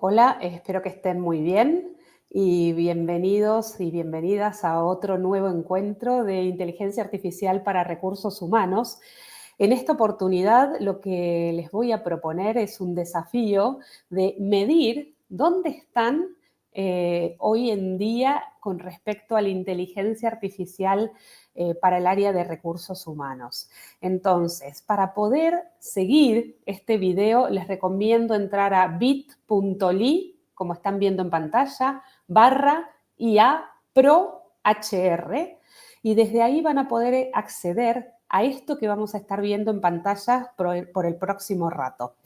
Hola, espero que estén muy bien y bienvenidos y bienvenidas a otro nuevo encuentro de inteligencia artificial para recursos humanos. En esta oportunidad lo que les voy a proponer es un desafío de medir dónde están hoy en día con respecto a la inteligencia artificial para el área de recursos humanos. Entonces, para poder seguir este video, les recomiendo entrar a bit.ly, como están viendo en pantalla, /IA Pro HR, y desde ahí van a poder acceder a esto que vamos a estar viendo en pantalla por el próximo rato.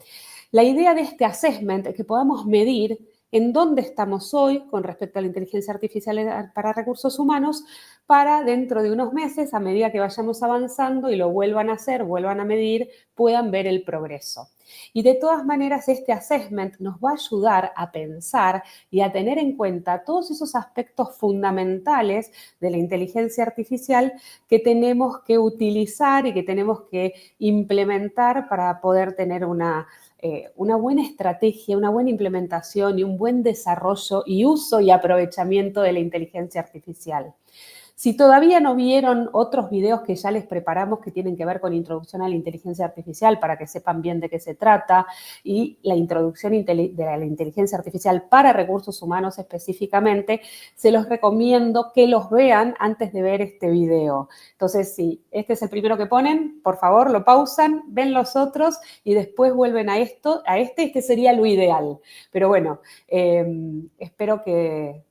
La idea de este assessment es que podamos medir en dónde estamos hoy con respecto a la inteligencia artificial para recursos humanos para dentro de unos meses, a medida que vayamos avanzando y lo vuelvan a hacer, vuelvan a medir, puedan ver el progreso. Y de todas maneras, este assessment nos va a ayudar a pensar y a tener en cuenta todos esos aspectos fundamentales de la inteligencia artificial que tenemos que utilizar y que tenemos que implementar para poder tener una buena estrategia, una buena implementación y un buen desarrollo y uso y aprovechamiento de la inteligencia artificial. Si todavía no vieron otros videos que ya les preparamos que tienen que ver con introducción a la inteligencia artificial para que sepan bien de qué se trata y la introducción de la inteligencia artificial para recursos humanos específicamente, se los recomiendo que los vean antes de ver este video. Entonces, si este es el primero que ponen, por favor lo pausan, ven los otros y después vuelven a este sería lo ideal. Pero bueno, espero que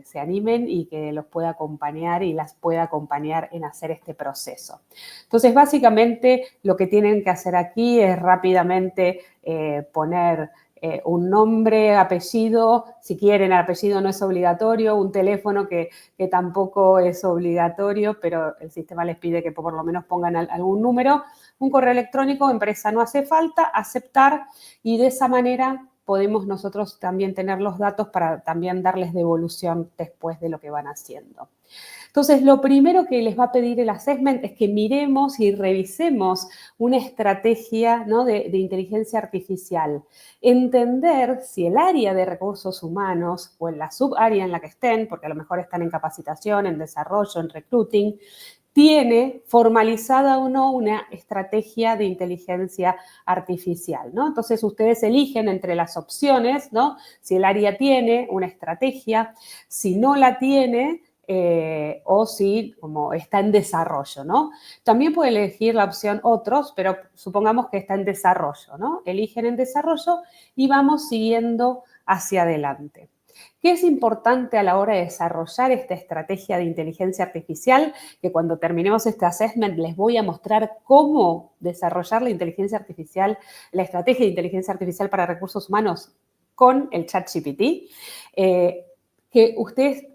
se animen y que los pueda acompañar y las pueda acompañar en hacer este proceso. Entonces, básicamente, lo que tienen que hacer aquí es rápidamente poner un nombre, apellido, si quieren, el apellido no es obligatorio, un teléfono que tampoco es obligatorio, pero el sistema les pide que por lo menos pongan algún número, un correo electrónico, empresa no hace falta, aceptar, y de esa manera podemos nosotros también tener los datos para también darles devolución después de lo que van haciendo. Entonces, lo primero que les va a pedir el assessment es que miremos y revisemos una estrategia, ¿no?, de inteligencia artificial. Entender si el área de recursos humanos o en la subárea en la que estén, porque a lo mejor están en capacitación, en desarrollo, en recruiting, tiene formalizada o no una estrategia de inteligencia artificial, ¿no? Entonces, ustedes eligen entre las opciones, ¿no?, si el área tiene una estrategia, si no la tiene, o si como está en desarrollo, ¿no? También pueden elegir la opción otros, pero supongamos que está en desarrollo, ¿no? Eligen en desarrollo y vamos siguiendo hacia adelante. ¿Qué es importante a la hora de desarrollar esta estrategia de inteligencia artificial? Que cuando terminemos este assessment les voy a mostrar cómo desarrollar la inteligencia artificial, la estrategia de inteligencia artificial para recursos humanos con el ChatGPT. Que ustedes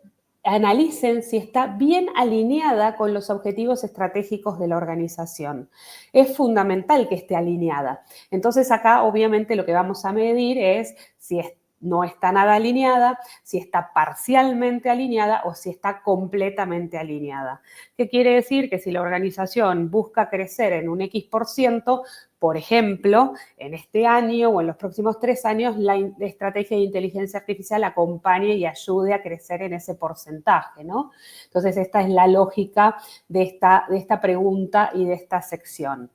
analicen si está bien alineada con los objetivos estratégicos de la organización. Es fundamental que esté alineada. Entonces, acá obviamente lo que vamos a medir es si no está nada alineada, si está parcialmente alineada o si está completamente alineada. ¿Qué quiere decir? Que si la organización busca crecer en un X%, por ejemplo, en este año o en los próximos 3 años, la estrategia de inteligencia artificial acompañe y ayude a crecer en ese porcentaje, ¿no? Entonces, esta es la lógica de esta pregunta y de esta sección.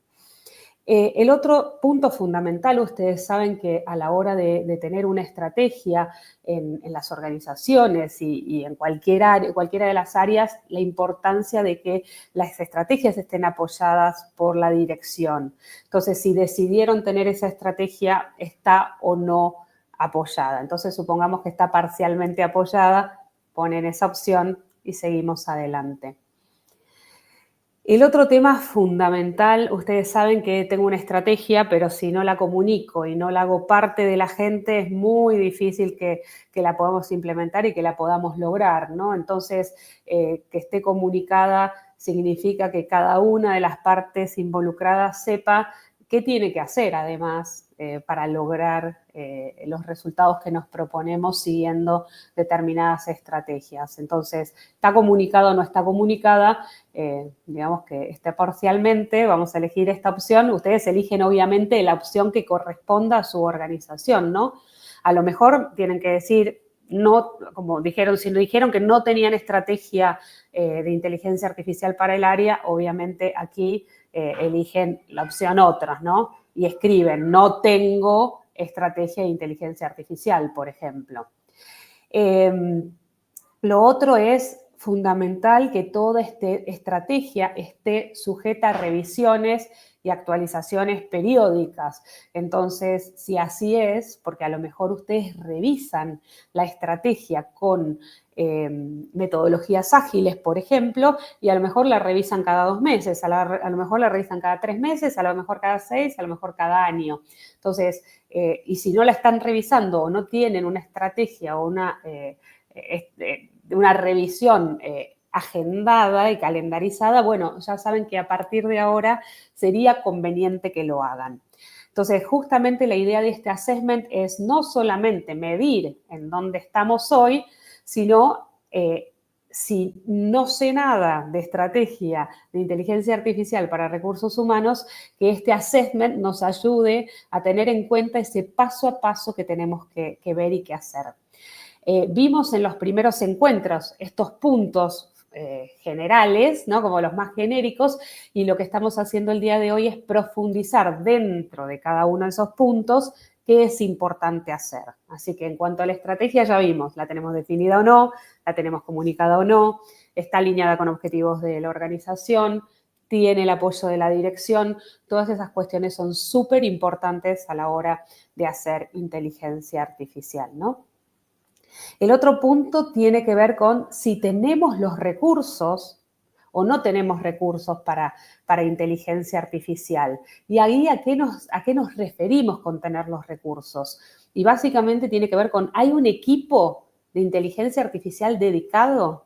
El otro punto fundamental, ustedes saben que a la hora de tener una estrategia en las organizaciones y en cualquiera de las áreas, la importancia de que las estrategias estén apoyadas por la dirección. Entonces, si decidieron tener esa estrategia, está o no apoyada. Entonces, supongamos que está parcialmente apoyada, ponen esa opción y seguimos adelante. El otro tema fundamental, ustedes saben que tengo una estrategia, pero si no la comunico y no la hago parte de la gente, es muy difícil que la podamos implementar y que la podamos lograr, ¿no? Entonces, que esté comunicada significa que cada una de las partes involucradas sepa qué tiene que hacer, además, para lograr los resultados que nos proponemos siguiendo determinadas estrategias. Entonces, ¿está comunicada o no está comunicada? Digamos que esté parcialmente, vamos a elegir esta opción. Ustedes eligen, obviamente, la opción que corresponda a su organización, ¿no? A lo mejor tienen que decir, no, como dijeron, si dijeron que no tenían estrategia de inteligencia artificial para el área, obviamente aquí eligen la opción otras, ¿no? Y escriben, no tengo estrategia de inteligencia artificial, por ejemplo. Lo otro es fundamental que toda estrategia esté sujeta a revisiones y actualizaciones periódicas. Entonces, si así es, porque a lo mejor ustedes revisan la estrategia con metodologías ágiles, por ejemplo, y a lo mejor la revisan cada 2 meses, a lo mejor la revisan cada 3 meses, a lo mejor cada 6, a lo mejor cada año. Entonces, y si no la están revisando o no tienen una estrategia o una revisión agendada y calendarizada, bueno, ya saben que a partir de ahora sería conveniente que lo hagan. Entonces, justamente la idea de este assessment es no solamente medir en dónde estamos hoy, sino si no sé nada de estrategia de inteligencia artificial para recursos humanos, que este assessment nos ayude a tener en cuenta ese paso a paso que tenemos que ver y que hacer. Vimos en los primeros encuentros estos puntos generales, ¿no? Como los más genéricos, y lo que estamos haciendo el día de hoy es profundizar dentro de cada uno de esos puntos qué es importante hacer. Así que en cuanto a la estrategia ya vimos, la tenemos definida o no, la tenemos comunicada o no, está alineada con objetivos de la organización, tiene el apoyo de la dirección, todas esas cuestiones son súper importantes a la hora de hacer inteligencia artificial, ¿no? El otro punto tiene que ver con si tenemos los recursos o no tenemos recursos para inteligencia artificial. Y ahí, ¿a qué nos referimos con tener los recursos? Y básicamente tiene que ver con, ¿hay un equipo de inteligencia artificial dedicado?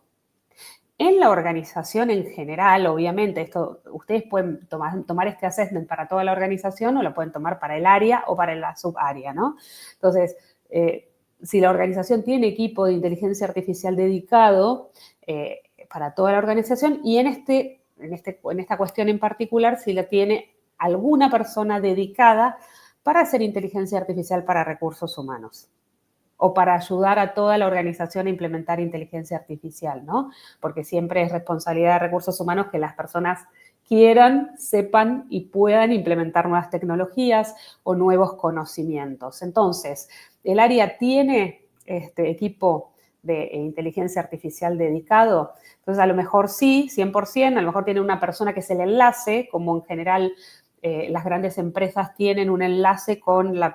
En la organización en general, obviamente, esto ustedes pueden tomar este assessment para toda la organización o lo pueden tomar para el área o para la subárea, ¿no? Entonces, si la organización tiene equipo de inteligencia artificial dedicado para toda la organización y en esta cuestión en particular, si la tiene alguna persona dedicada para hacer inteligencia artificial para recursos humanos o para ayudar a toda la organización a implementar inteligencia artificial, ¿no? Porque siempre es responsabilidad de recursos humanos que las personas quieran, sepan y puedan implementar nuevas tecnologías o nuevos conocimientos. Entonces, el área tiene este equipo de inteligencia artificial dedicado. Entonces, a lo mejor sí, 100%, a lo mejor tiene una persona que es el enlace, como en general las grandes empresas tienen un enlace con una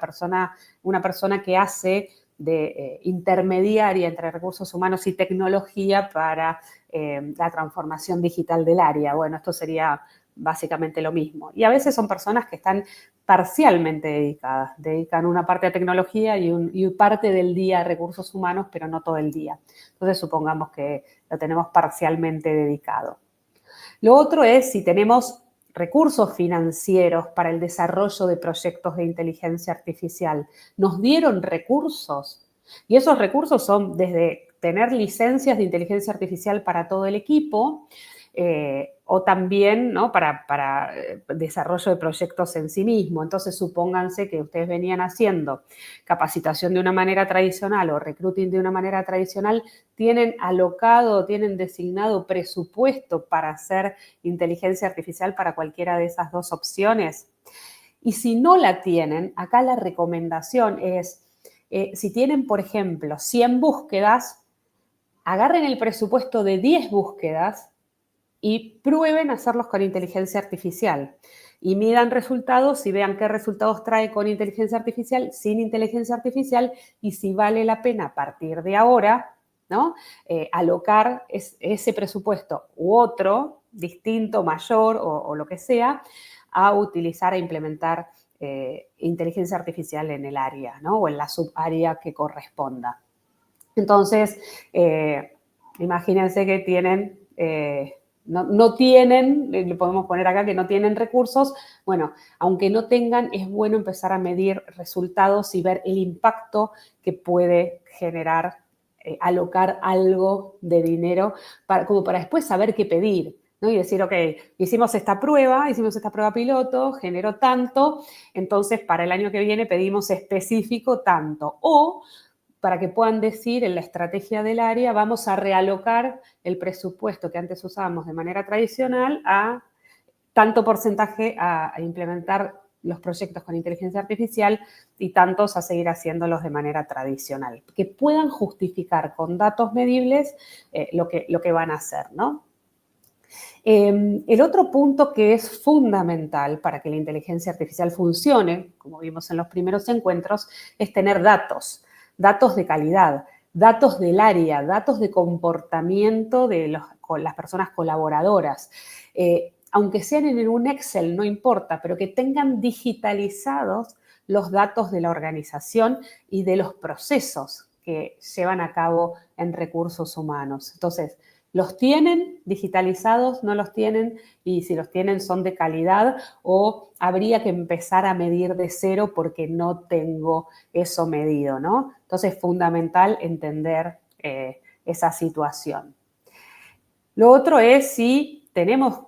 persona que hace de intermediaria entre recursos humanos y tecnología para la transformación digital del área. Bueno, esto sería básicamente lo mismo. Y a veces son personas que están parcialmente dedicadas, dedican una parte a tecnología y parte del día a recursos humanos, pero no todo el día. Entonces, supongamos que lo tenemos parcialmente dedicado. Lo otro es si tenemos recursos financieros para el desarrollo de proyectos de inteligencia artificial. Nos dieron recursos y esos recursos son desde tener licencias de inteligencia artificial para todo el equipo o también, ¿no?, para desarrollo de proyectos en sí mismo. Entonces, supónganse que ustedes venían haciendo capacitación de una manera tradicional o recruiting de una manera tradicional, tienen alocado, tienen designado presupuesto para hacer inteligencia artificial para cualquiera de esas dos opciones. Y si no la tienen, acá la recomendación es, si tienen, por ejemplo, 100 búsquedas, agarren el presupuesto de 10 búsquedas y prueben hacerlos con inteligencia artificial. Y midan resultados y vean qué resultados trae con inteligencia artificial, sin inteligencia artificial, y si vale la pena a partir de ahora, ¿no?, alocar ese presupuesto u otro, distinto, mayor o lo que sea, a utilizar e implementar inteligencia artificial en el área, ¿no?, o en la subárea que corresponda. Entonces, imagínense que tienen no tienen, le podemos poner acá que no tienen recursos, bueno, aunque no tengan, es bueno empezar a medir resultados y ver el impacto que puede generar, alocar algo de dinero como para después saber qué pedir, ¿no? Y decir, ok, hicimos esta prueba piloto, generó tanto, entonces para el año que viene pedimos específico tanto. O para que puedan decir en la estrategia del área, vamos a realocar el presupuesto que antes usábamos de manera tradicional a tanto porcentaje a implementar los proyectos con inteligencia artificial y tantos a seguir haciéndolos de manera tradicional. Que puedan justificar con datos medibles lo que van a hacer, ¿no? El otro punto que es fundamental para que la inteligencia artificial funcione, como vimos en los primeros encuentros, es tener datos, datos de calidad, datos del área, datos de comportamiento de las personas colaboradoras. Aunque sean en un Excel, no importa, pero que tengan digitalizados los datos de la organización y de los procesos que llevan a cabo en recursos humanos. Entonces, ¿los tienen digitalizados? ¿No los tienen? Y si los tienen, ¿son de calidad? ¿O habría que empezar a medir de cero porque no tengo eso medido, ¿no? Entonces, es fundamental entender esa situación. Lo otro es si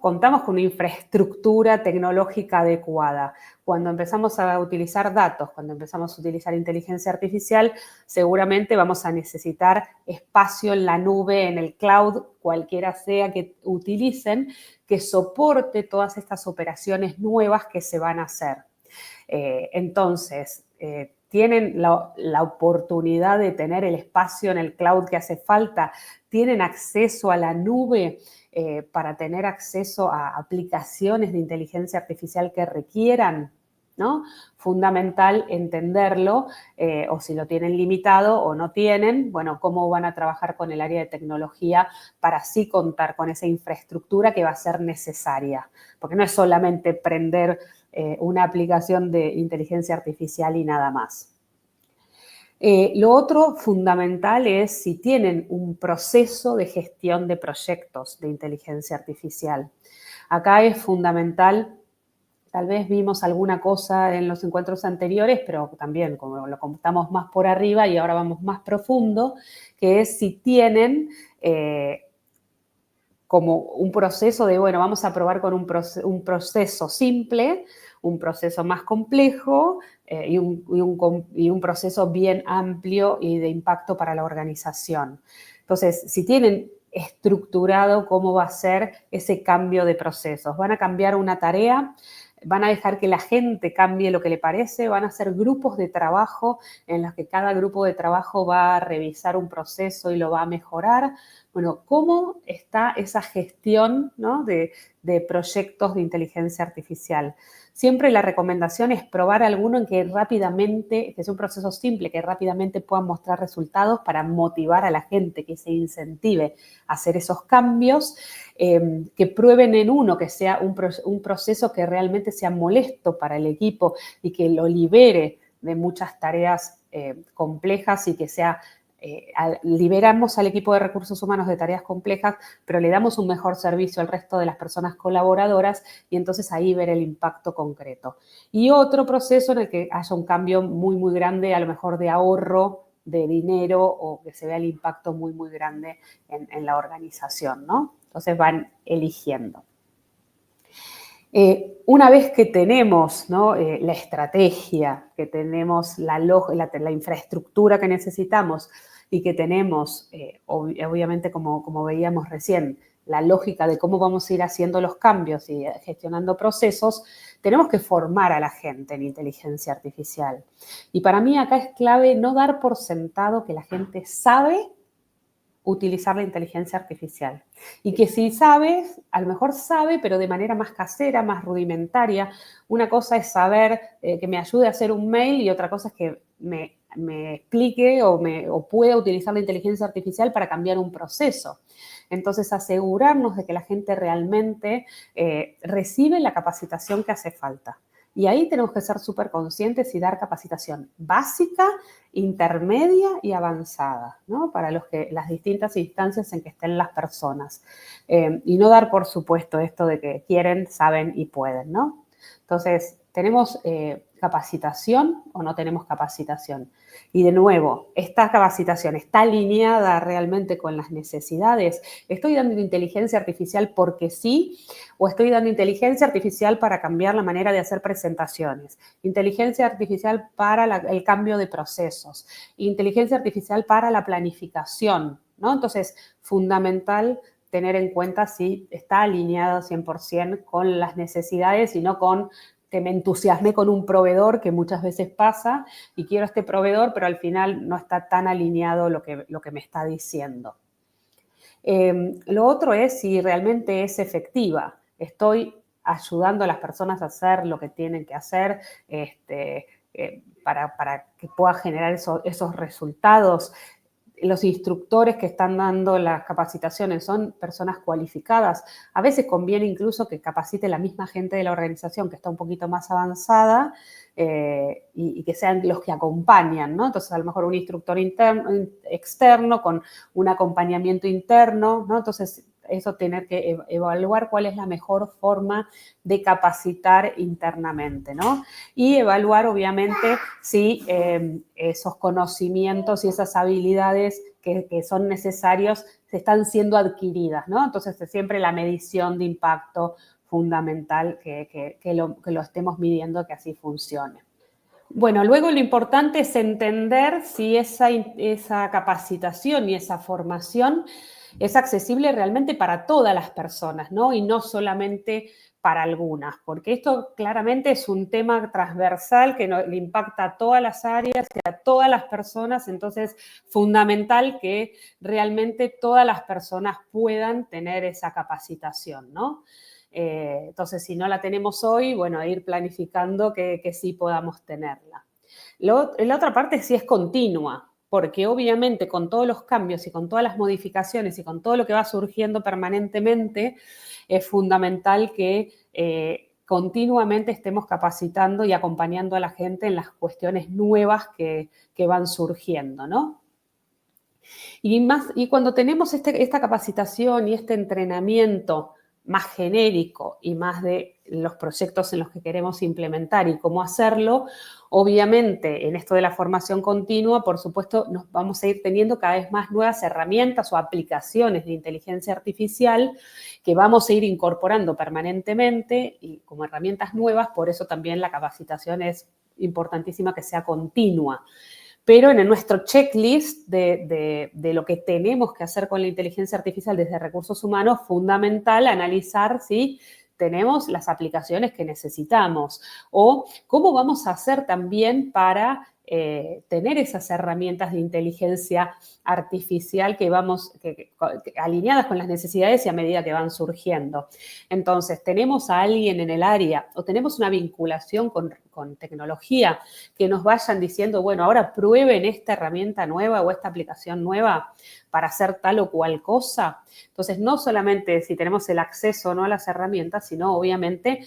contamos con una infraestructura tecnológica adecuada. Cuando empezamos a utilizar datos, cuando empezamos a utilizar inteligencia artificial, seguramente vamos a necesitar espacio en la nube, en el cloud, cualquiera sea que utilicen, que soporte todas estas operaciones nuevas que se van a hacer. Entonces, tienen la oportunidad de tener el espacio en el cloud que hace falta, tienen acceso a la nube para tener acceso a aplicaciones de inteligencia artificial que requieran, ¿no? Fundamental entenderlo, o si lo tienen limitado o no tienen, bueno, cómo van a trabajar con el área de tecnología para así contar con esa infraestructura que va a ser necesaria, porque no es solamente prender una aplicación de inteligencia artificial y nada más. Lo otro fundamental es si tienen un proceso de gestión de proyectos de inteligencia artificial. Acá es fundamental, tal vez vimos alguna cosa en los encuentros anteriores, pero también como lo contamos más por arriba y ahora vamos más profundo, que es si tienen como un proceso de, bueno, vamos a probar con un proceso simple, un proceso más complejo y un proceso bien amplio y de impacto para la organización. Entonces, si tienen estructurado cómo va a ser ese cambio de procesos, van a cambiar una tarea, van a dejar que la gente cambie lo que le parece, van a hacer grupos de trabajo en los que cada grupo de trabajo va a revisar un proceso y lo va a mejorar. Bueno, ¿cómo está esa gestión, ¿no? de proyectos de inteligencia artificial? Siempre la recomendación es probar alguno en que rápidamente, que es un proceso simple, que rápidamente puedan mostrar resultados para motivar a la gente, que se incentive a hacer esos cambios, que prueben en uno, que sea un proceso que realmente sea molesto para el equipo y que lo libere de muchas tareas complejas y que sea liberamos al equipo de recursos humanos de tareas complejas, pero le damos un mejor servicio al resto de las personas colaboradoras y entonces ahí ver el impacto concreto. Y otro proceso en el que haya un cambio muy, muy grande, a lo mejor de ahorro de dinero o que se vea el impacto muy, muy grande en la organización, ¿no? Entonces van eligiendo. Una vez que tenemos, ¿no? La estrategia, que tenemos la infraestructura que necesitamos y que tenemos, obviamente, como veíamos recién, la lógica de cómo vamos a ir haciendo los cambios y gestionando procesos, tenemos que formar a la gente en inteligencia artificial. Y para mí acá es clave no dar por sentado que la gente sabe utilizar la inteligencia artificial. Y que si sabes, a lo mejor sabe, pero de manera más casera, más rudimentaria. Una cosa es saber que me ayude a hacer un mail y otra cosa es que me explique o pueda utilizar la inteligencia artificial para cambiar un proceso. Entonces, asegurarnos de que la gente realmente recibe la capacitación que hace falta. Y ahí tenemos que ser súper conscientes y dar capacitación básica, intermedia y avanzada, ¿no? Para las distintas instancias en que estén las personas. Y no dar por supuesto esto de que quieren, saben y pueden, ¿no? Entonces, ¿tenemos capacitación o no tenemos capacitación? Y de nuevo, ¿esta capacitación está alineada realmente con las necesidades? ¿Estoy dando inteligencia artificial porque sí? ¿O estoy dando inteligencia artificial para cambiar la manera de hacer presentaciones? Inteligencia artificial para el cambio de procesos. Inteligencia artificial para la planificación, ¿no? Entonces, fundamental tener en cuenta si está alineado 100% con las necesidades y no con que me entusiasmé con un proveedor, que muchas veces pasa, y quiero este proveedor, pero al final no está tan alineado lo que me está diciendo. Lo otro es si realmente es efectiva. Estoy ayudando a las personas a hacer lo que tienen que hacer para que pueda generar esos resultados. Los instructores que están dando las capacitaciones son personas cualificadas. A veces conviene incluso que capacite la misma gente de la organización que está un poquito más avanzada y que sean los que acompañan, ¿no? Entonces, a lo mejor un instructor externo con un acompañamiento interno, ¿no? Entonces, eso tener que evaluar cuál es la mejor forma de capacitar internamente, ¿no? Y evaluar, obviamente, si esos conocimientos y esas habilidades que son necesarios se están siendo adquiridas, ¿no? Entonces, siempre la medición de impacto fundamental que lo estemos midiendo, que así funcione. Bueno, luego lo importante es entender si esa capacitación y esa formación es accesible realmente para todas las personas, ¿no? Y no solamente para algunas, porque esto claramente es un tema transversal que le impacta a todas las áreas y a todas las personas, entonces fundamental que realmente todas las personas puedan tener esa capacitación, ¿no? Entonces, si no la tenemos hoy, bueno, ir planificando que sí podamos tenerla. La otra parte sí es continua, porque obviamente con todos los cambios y con todas las modificaciones y con todo lo que va surgiendo permanentemente, es fundamental que continuamente estemos capacitando y acompañando a la gente en las cuestiones nuevas que van surgiendo, ¿no? Y cuando tenemos esta capacitación y este entrenamiento más genérico y más de los proyectos en los que queremos implementar y cómo hacerlo, obviamente en esto de la formación continua, por supuesto, nos vamos a ir teniendo cada vez más nuevas herramientas o aplicaciones de inteligencia artificial que vamos a ir incorporando permanentemente y como herramientas nuevas, por eso también la capacitación es importantísima que sea continua. Pero en nuestro checklist de lo que tenemos que hacer con la inteligencia artificial desde recursos humanos, fundamental analizar si tenemos las aplicaciones que necesitamos o cómo vamos a hacer también para tener esas herramientas de inteligencia artificial alineadas con las necesidades y a medida que van surgiendo. Entonces, tenemos a alguien en el área o tenemos una vinculación con tecnología que nos vayan diciendo, bueno, ahora prueben esta herramienta nueva o esta aplicación nueva para hacer tal o cual cosa. Entonces, no solamente si tenemos el acceso o no a las herramientas, sino obviamente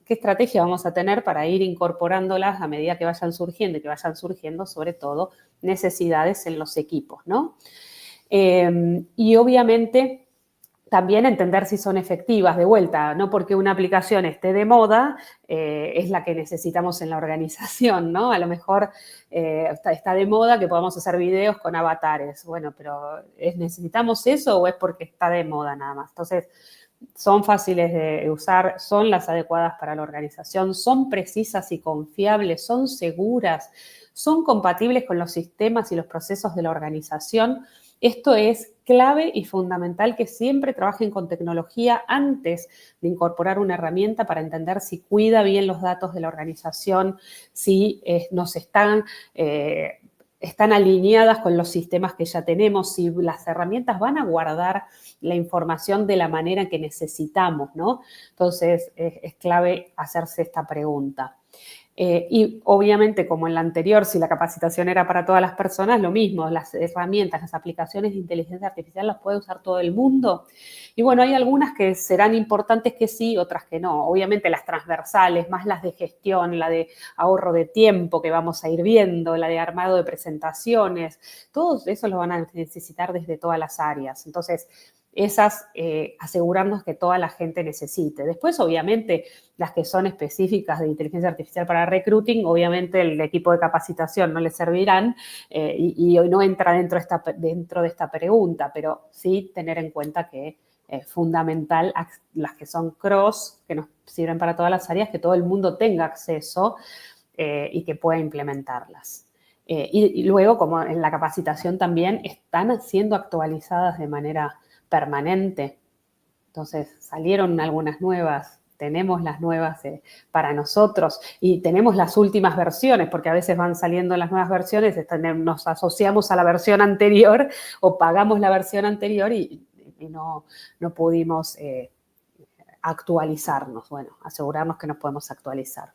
qué estrategia vamos a tener para ir incorporándolas a medida que vayan surgiendo y que vayan surgiendo, sobre todo, necesidades en los equipos, ¿no? Y obviamente también entender si son efectivas, de vuelta, no porque una aplicación esté de moda, es la que necesitamos en la organización, ¿no? A lo mejor está de moda que podamos hacer videos con avatares. Bueno, pero ¿necesitamos eso o es porque está de moda nada más? Entonces, son fáciles de usar, son las adecuadas para la organización, son precisas y confiables, son seguras, son compatibles con los sistemas y los procesos de la organización. Esto es clave y fundamental que siempre trabajen con tecnología antes de incorporar una herramienta para entender si cuida bien los datos de la organización, si están alineadas con los sistemas que ya tenemos, si las herramientas van a guardar la información de la manera que necesitamos, ¿no? Entonces, es clave hacerse esta pregunta. Y obviamente, como en la anterior, si la capacitación era para todas las personas, lo mismo, las herramientas, las aplicaciones de inteligencia artificial las puede usar todo el mundo. Y bueno, hay algunas que serán importantes que sí, otras que no. Obviamente las transversales, más las de gestión, la de ahorro de tiempo que vamos a ir viendo, la de armado de presentaciones, todos eso lo van a necesitar desde todas las áreas. Entonces, esas asegurarnos que toda la gente necesite. Después, obviamente, las que son específicas de inteligencia artificial para recruiting, obviamente el equipo de capacitación no les servirán y hoy no entra dentro de esta pregunta, pero sí tener en cuenta que es fundamental las que son cross, que nos sirven para todas las áreas, que todo el mundo tenga acceso y que pueda implementarlas. Y luego, como en la capacitación también, están siendo actualizadas de manera permanente. Entonces, salieron algunas nuevas, tenemos las nuevas para nosotros y tenemos las últimas versiones, porque a veces van saliendo las nuevas versiones, nos asociamos a la versión anterior o pagamos la versión anterior y no pudimos actualizarnos. Bueno, asegurarnos que nos podemos actualizar.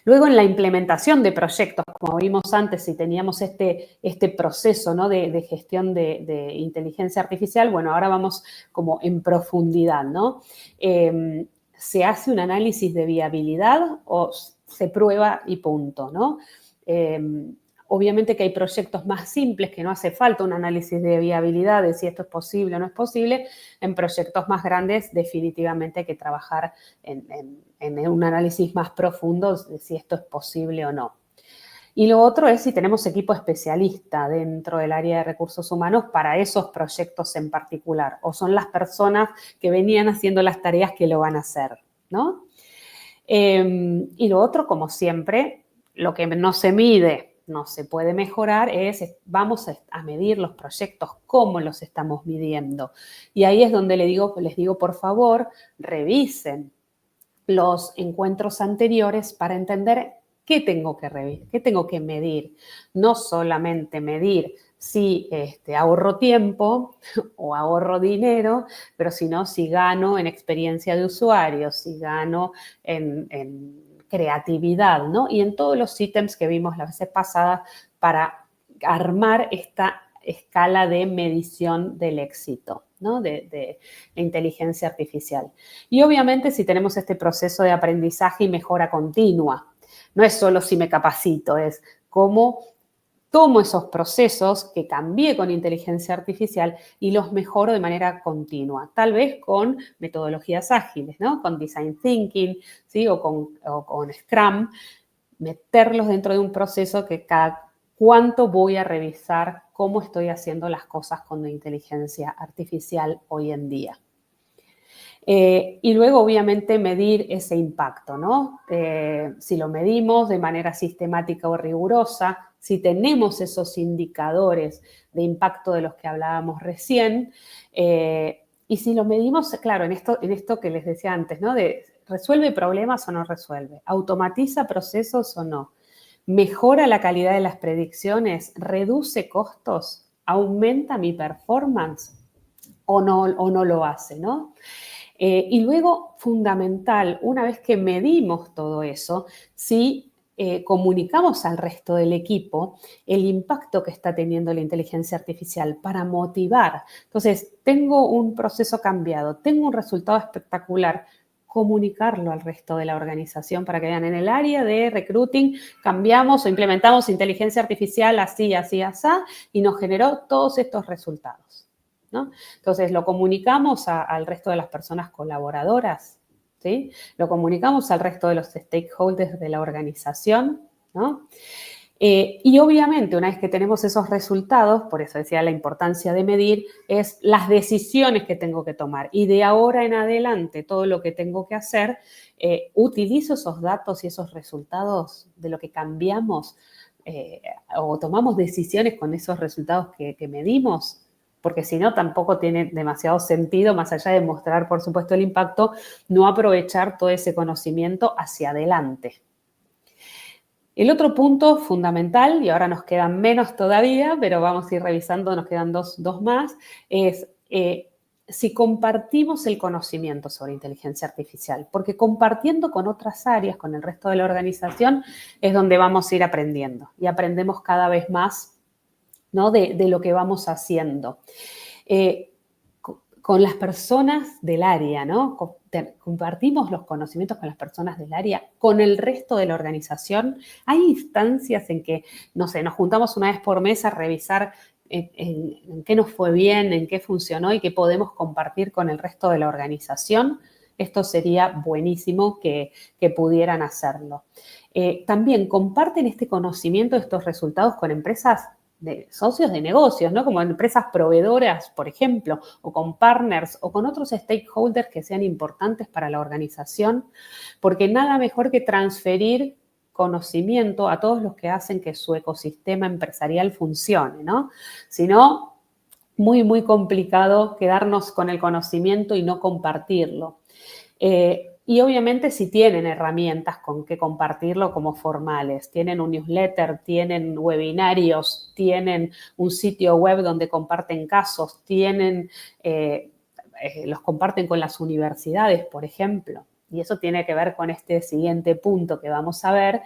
Luego, en la implementación de proyectos, como vimos antes, si teníamos este proceso, ¿no?, de gestión de inteligencia artificial, bueno, ahora vamos como en profundidad, ¿no? ¿Se hace un análisis de viabilidad o se prueba y punto, ¿no? Obviamente que hay proyectos más simples que no hace falta un análisis de viabilidad de si esto es posible o no es posible. En proyectos más grandes definitivamente hay que trabajar en un análisis más profundo de si esto es posible o no. Y lo otro es si tenemos equipo especialista dentro del área de recursos humanos para esos proyectos en particular, o son las personas que venían haciendo las tareas que lo van a hacer, ¿no? Y lo otro, como siempre, lo que no se mide, no se puede mejorar, vamos a medir los proyectos, cómo los estamos midiendo. Y ahí es donde les digo, por favor, revisen los encuentros anteriores para entender qué tengo que medir. No solamente medir si ahorro tiempo o ahorro dinero, pero sino si gano en experiencia de usuario, si gano en creatividad, ¿no? Y en todos los ítems que vimos las veces pasadas para armar esta escala de medición del éxito, ¿no?, de inteligencia artificial. Y obviamente si tenemos este proceso de aprendizaje y mejora continua, no es solo si me capacito, es cómo tomo esos procesos que cambié con inteligencia artificial y los mejoro de manera continua, tal vez con metodologías ágiles, ¿no?, con Design Thinking, ¿sí?, o con Scrum, meterlos dentro de un proceso que cada cuánto voy a revisar cómo estoy haciendo las cosas con la inteligencia artificial hoy en día. Y luego, obviamente, medir ese impacto, ¿no? Si lo medimos de manera sistemática o rigurosa, si tenemos esos indicadores de impacto de los que hablábamos recién, y si lo medimos, claro, en esto que les decía antes, ¿no?, de ¿resuelve problemas o no resuelve? ¿Automatiza procesos o no? ¿Mejora la calidad de las predicciones? ¿Reduce costos? ¿Aumenta mi performance? ¿O no lo hace, ¿no? Y luego, fundamental, una vez que medimos todo eso, si comunicamos al resto del equipo el impacto que está teniendo la inteligencia artificial para motivar. Entonces, tengo un proceso cambiado, tengo un resultado espectacular, comunicarlo al resto de la organización para que vean, en el área de recruiting cambiamos o implementamos inteligencia artificial así, así, así, y nos generó todos estos resultados, ¿no? Entonces, lo comunicamos al resto de las personas colaboradoras, ¿sí? Lo comunicamos al resto de los stakeholders de la organización, ¿no? Y obviamente, una vez que tenemos esos resultados, por eso decía la importancia de medir, es las decisiones que tengo que tomar. Y de ahora en adelante, todo lo que tengo que hacer, utilizo esos datos y esos resultados de lo que cambiamos o tomamos decisiones con esos resultados que medimos, porque si no, tampoco tiene demasiado sentido, más allá de mostrar, por supuesto, el impacto, no aprovechar todo ese conocimiento hacia adelante. El otro punto fundamental, y ahora nos quedan menos todavía, pero vamos a ir revisando, nos quedan dos más, es si compartimos el conocimiento sobre inteligencia artificial, porque compartiendo con otras áreas, con el resto de la organización, es donde vamos a ir aprendiendo y aprendemos cada vez más, ¿no? de lo que vamos haciendo. Con las personas del área, ¿no? Compartimos los conocimientos con las personas del área, con el resto de la organización. Hay instancias en que, no sé, nos juntamos una vez por mes a revisar en qué nos fue bien, en qué funcionó y qué podemos compartir con el resto de la organización. Esto sería buenísimo que pudieran hacerlo. También comparten este conocimiento, estos resultados con empresas de socios de negocios, ¿no? Como empresas proveedoras, por ejemplo, o con partners o con otros stakeholders que sean importantes para la organización, porque nada mejor que transferir conocimiento a todos los que hacen que su ecosistema empresarial funcione, ¿no? Si no, muy, muy complicado quedarnos con el conocimiento y no compartirlo. Y obviamente si tienen herramientas con que compartirlo como formales, tienen un newsletter, tienen webinarios, tienen un sitio web donde comparten casos, los comparten con las universidades, por ejemplo. Y eso tiene que ver con este siguiente punto que vamos a ver,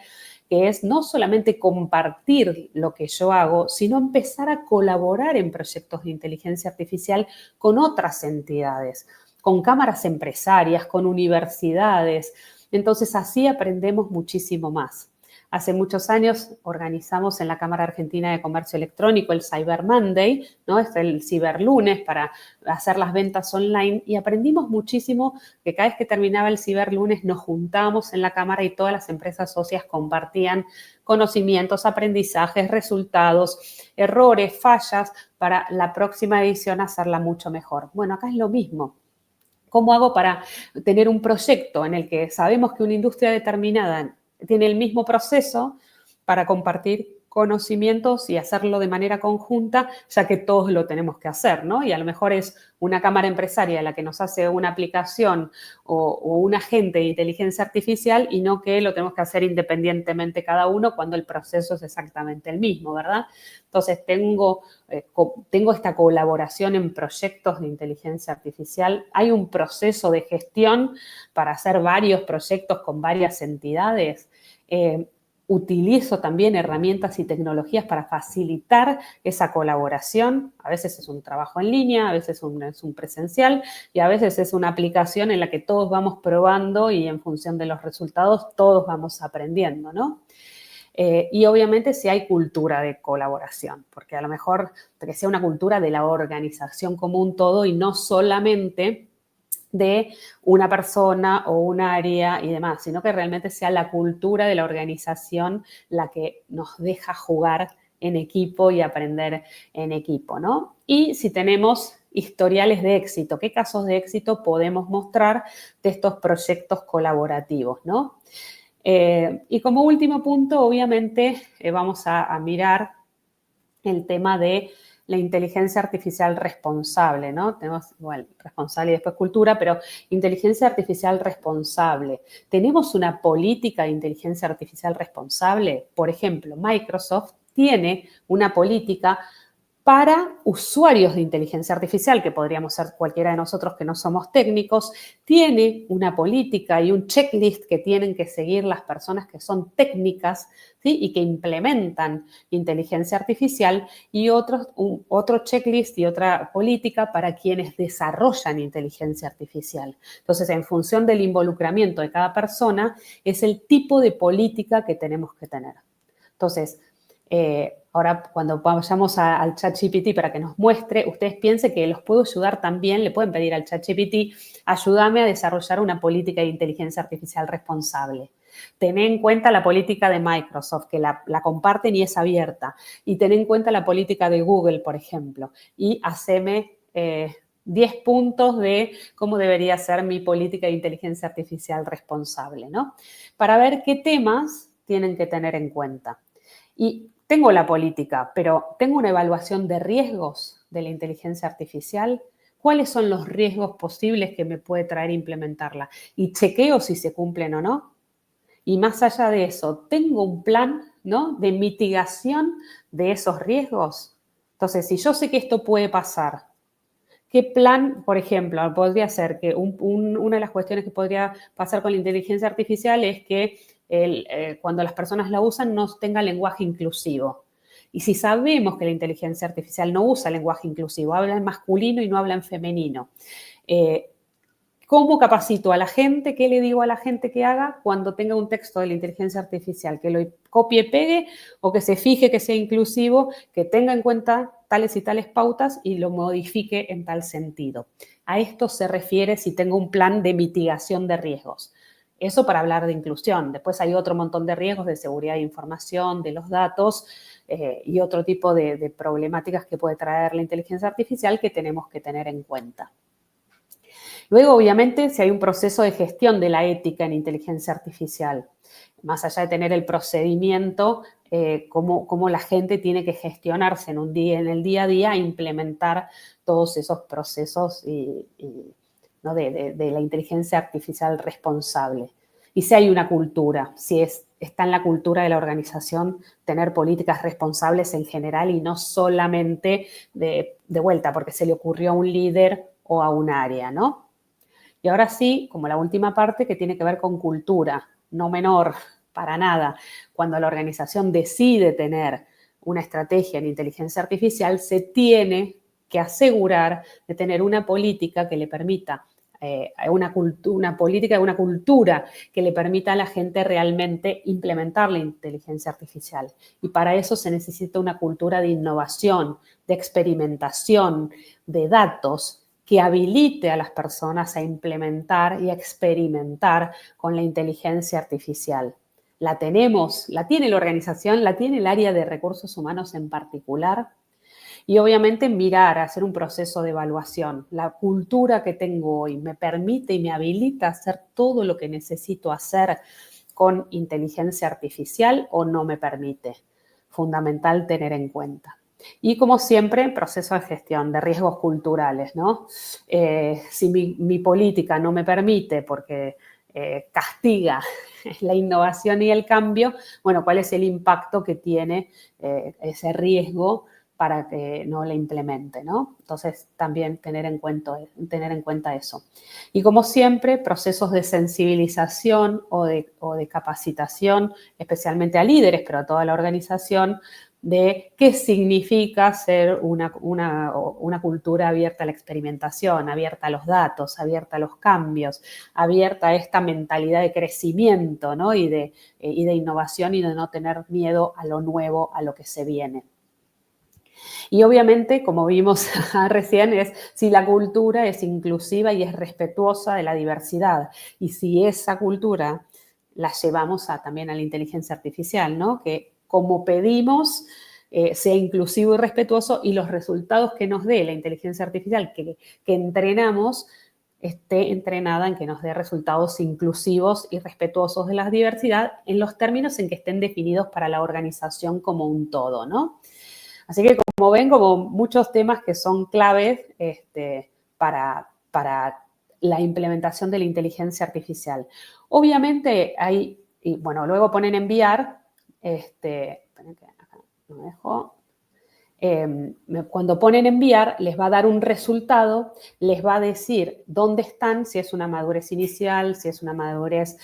que es no solamente compartir lo que yo hago, sino empezar a colaborar en proyectos de inteligencia artificial con otras entidades, con cámaras empresarias, con universidades. Entonces, así aprendemos muchísimo más. Hace muchos años organizamos en la Cámara Argentina de Comercio Electrónico el Cyber Monday, ¿no? Es el ciberlunes para hacer las ventas online y aprendimos muchísimo que cada vez que terminaba el ciberlunes nos juntábamos en la Cámara y todas las empresas socias compartían conocimientos, aprendizajes, resultados, errores, fallas para la próxima edición hacerla mucho mejor. Bueno, acá es lo mismo. ¿Cómo hago para tener un proyecto en el que sabemos que una industria determinada tiene el mismo proceso para compartir conocimientos y hacerlo de manera conjunta, ya que todos lo tenemos que hacer, ¿no? Y a lo mejor es una cámara empresaria la que nos hace una aplicación o un agente de inteligencia artificial y no que lo tenemos que hacer independientemente cada uno cuando el proceso es exactamente el mismo, ¿verdad? Entonces, tengo esta colaboración en proyectos de inteligencia artificial. Hay un proceso de gestión para hacer varios proyectos con varias entidades. Utilizo también herramientas y tecnologías para facilitar esa colaboración. A veces es un trabajo en línea, a veces es un presencial y a veces es una aplicación en la que todos vamos probando y en función de los resultados todos vamos aprendiendo, ¿no? Y obviamente si hay cultura de colaboración, porque a lo mejor que sea una cultura de la organización como un todo y no solamente de una persona o un área y demás, sino que realmente sea la cultura de la organización la que nos deja jugar en equipo y aprender en equipo, ¿no? Y si tenemos historiales de éxito, ¿qué casos de éxito podemos mostrar de estos proyectos colaborativos, ¿no? Y como último punto, obviamente, vamos a mirar el tema de la inteligencia artificial responsable, ¿no? Tenemos, igual, responsable y después cultura, pero inteligencia artificial responsable. ¿Tenemos una política de inteligencia artificial responsable? Por ejemplo, Microsoft tiene una política para usuarios de inteligencia artificial, que podríamos ser cualquiera de nosotros que no somos técnicos, tiene una política y un checklist que tienen que seguir las personas que son técnicas, ¿sí? Y que implementan inteligencia artificial y otro checklist y otra política para quienes desarrollan inteligencia artificial. Entonces, en función del involucramiento de cada persona, es el tipo de política que tenemos que tener. Entonces, ahora cuando vayamos al ChatGPT para que nos muestre, ustedes piensen que los puedo ayudar también, le pueden pedir al ChatGPT, ayúdame a desarrollar una política de inteligencia artificial responsable. Ten en cuenta la política de Microsoft, que la comparten y es abierta. Y ten en cuenta la política de Google, por ejemplo. Y haceme 10 puntos de cómo debería ser mi política de inteligencia artificial responsable, ¿no? Para ver qué temas tienen que tener en cuenta. Y tengo la política, pero tengo una evaluación de riesgos de la inteligencia artificial. ¿Cuáles son los riesgos posibles que me puede traer implementarla? Y chequeo si se cumplen o no. Y más allá de eso, tengo un plan, ¿no?, de mitigación de esos riesgos. Entonces, si yo sé que esto puede pasar, ¿Qué plan, por ejemplo, podría ser que una de las cuestiones que podría pasar con la inteligencia artificial es que cuando las personas la usan no tenga lenguaje inclusivo? Y si sabemos que la inteligencia artificial no usa lenguaje inclusivo, habla en masculino y no habla en femenino, eh, ¿cómo capacito a la gente? ¿Qué le digo a la gente que haga cuando tenga un texto de la inteligencia artificial? ¿Que lo copie y pegue o que se fije que sea inclusivo, que tenga en cuenta tales y tales pautas y lo modifique en tal sentido? A esto se refiere si tengo un plan de mitigación de riesgos. Eso para hablar de inclusión. Después hay otro montón de riesgos de seguridad de información, de los datos y otro tipo de problemáticas que puede traer la inteligencia artificial que tenemos que tener en cuenta. Luego, obviamente, si hay un proceso de gestión de la ética en inteligencia artificial, más allá de tener el procedimiento, cómo la gente tiene que gestionarse en el día a día, implementar todos esos procesos ¿no? de la inteligencia artificial responsable. Y si hay una cultura, si está en la cultura de la organización tener políticas responsables en general y no solamente de vuelta porque se le ocurrió a un líder o a un área, ¿no? Y ahora sí, como la última parte que tiene que ver con cultura, no menor, para nada. Cuando la organización decide tener una estrategia en inteligencia artificial, se tiene que asegurar de tener una política que le permita, una política, una cultura que le permita a la gente realmente implementar la inteligencia artificial. Y para eso se necesita una cultura de innovación, de experimentación, de datos, que habilite a las personas a implementar y a experimentar con la inteligencia artificial. La tenemos, la tiene la organización, la tiene el área de recursos humanos en particular. Y obviamente mirar, hacer un proceso de evaluación. La cultura que tengo hoy me permite y me habilita a hacer todo lo que necesito hacer con inteligencia artificial o no me permite. Fundamental tener en cuenta. Y como siempre, proceso de gestión de riesgos culturales, ¿no? Si mi política no me permite porque castiga la innovación y el cambio, bueno, ¿cuál es el impacto que tiene ese riesgo para que no la implemente, ¿no? Entonces, también tener en cuenta eso. Y como siempre, procesos de sensibilización o de capacitación, especialmente a líderes, pero a toda la organización, de qué significa ser una cultura abierta a la experimentación, abierta a los datos, abierta a los cambios, abierta a esta mentalidad de crecimiento, ¿no? y de innovación y de no tener miedo a lo nuevo, a lo que se viene. Y obviamente, como vimos recién, es si la cultura es inclusiva y es respetuosa de la diversidad. Y si esa cultura la llevamos también a la inteligencia artificial, ¿no? Que como pedimos, sea inclusivo y respetuoso y los resultados que nos dé la inteligencia artificial que entrenamos esté entrenada en que nos dé resultados inclusivos y respetuosos de la diversidad en los términos en que estén definidos para la organización como un todo, ¿no? Así que, como ven, como muchos temas que son claves para la implementación de la inteligencia artificial. Obviamente hay, y bueno, luego ponen enviar, no dejo, cuando ponen enviar, les va a dar un resultado, les va a decir dónde están, si es una madurez inicial, si es una madurez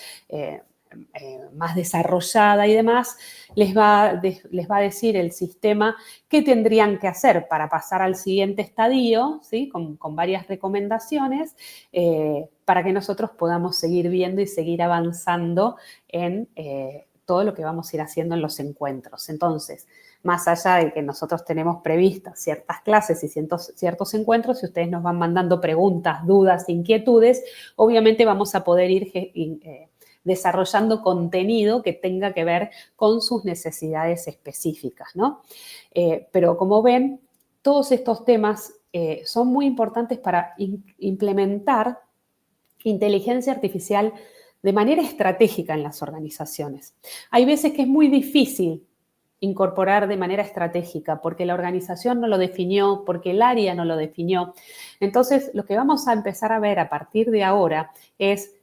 más desarrollada y demás, les va a decir el sistema qué tendrían que hacer para pasar al siguiente estadio, ¿sí? con varias recomendaciones, para que nosotros podamos seguir viendo y seguir avanzando en todo lo que vamos a ir haciendo en los encuentros. Entonces, más allá de que nosotros tenemos previstas ciertas clases y ciertos encuentros, si ustedes nos van mandando preguntas, dudas, inquietudes, obviamente vamos a poder ir desarrollando contenido que tenga que ver con sus necesidades específicas, ¿no? Pero como ven, todos estos temas son muy importantes para implementar inteligencia artificial de manera estratégica en las organizaciones. Hay veces que es muy difícil incorporar de manera estratégica porque la organización no lo definió, porque el área no lo definió. Entonces, lo que vamos a empezar a ver a partir de ahora es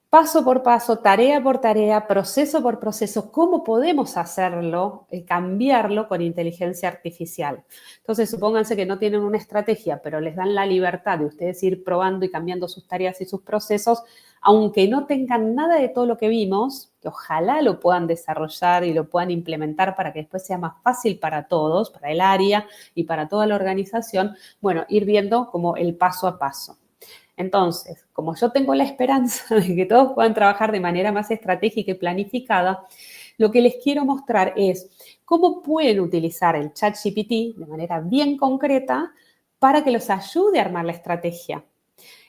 paso por paso, tarea por tarea, proceso por proceso, cómo podemos hacerlo, cambiarlo con inteligencia artificial. Entonces, supónganse que no tienen una estrategia, pero les dan la libertad de ustedes ir probando y cambiando sus tareas y sus procesos, aunque no tengan nada de todo lo que vimos, que ojalá lo puedan desarrollar y lo puedan implementar para que después sea más fácil para todos, para el área y para toda la organización, bueno, ir viendo como el paso a paso. Entonces, como yo tengo la esperanza de que todos puedan trabajar de manera más estratégica y planificada, lo que les quiero mostrar es cómo pueden utilizar el ChatGPT de manera bien concreta para que los ayude a armar la estrategia.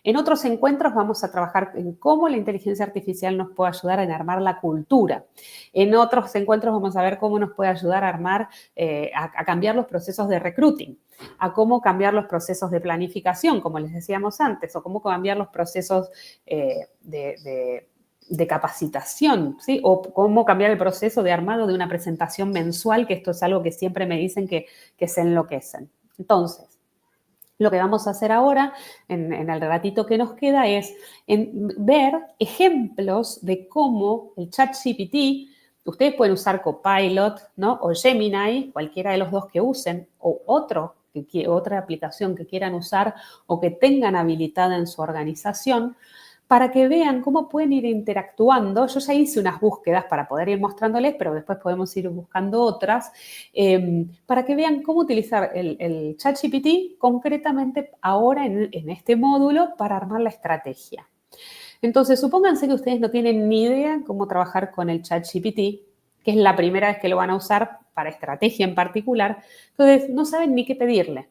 En otros encuentros vamos a trabajar en cómo la inteligencia artificial nos puede ayudar en armar la cultura. En otros encuentros vamos a ver cómo nos puede ayudar a armar, a cambiar los procesos de recruiting, a cómo cambiar los procesos de planificación, como les decíamos antes, o cómo cambiar los procesos de capacitación, ¿sí? O cómo cambiar el proceso de armado de una presentación mensual, que esto es algo que siempre me dicen que se enloquecen. Entonces, lo que vamos a hacer ahora, en el ratito que nos queda, es ver ejemplos de cómo el ChatGPT, ustedes pueden usar Copilot, ¿no? O Gemini, cualquiera de los dos que usen, o otra aplicación que quieran usar o que tengan habilitada en su organización, para que vean cómo pueden ir interactuando. Yo ya hice unas búsquedas para poder ir mostrándoles, pero después podemos ir buscando otras, para que vean cómo utilizar el ChatGPT concretamente ahora en este módulo para armar la estrategia. Entonces, supónganse que ustedes no tienen ni idea cómo trabajar con el ChatGPT, que es la primera vez que lo van a usar para estrategia en particular, entonces no saben ni qué pedirle.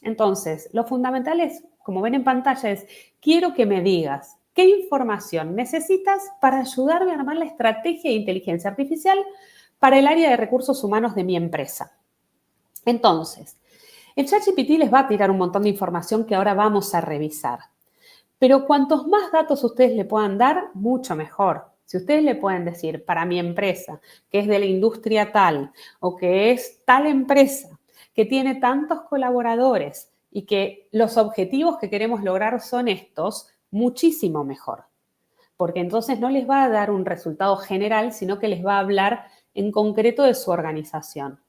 Entonces, lo fundamental es, como ven en pantalla, es quiero que me digas qué información necesitas para ayudarme a armar la estrategia de inteligencia artificial para el área de recursos humanos de mi empresa. Entonces, el ChatGPT les va a tirar un montón de información que ahora vamos a revisar. Pero cuantos más datos ustedes le puedan dar, mucho mejor. Si ustedes le pueden decir, para mi empresa, que es de la industria tal, o que es tal empresa, que tiene tantos colaboradores y que los objetivos que queremos lograr son estos, muchísimo mejor. Porque entonces no les va a dar un resultado general, sino que les va a hablar en concreto de su organización.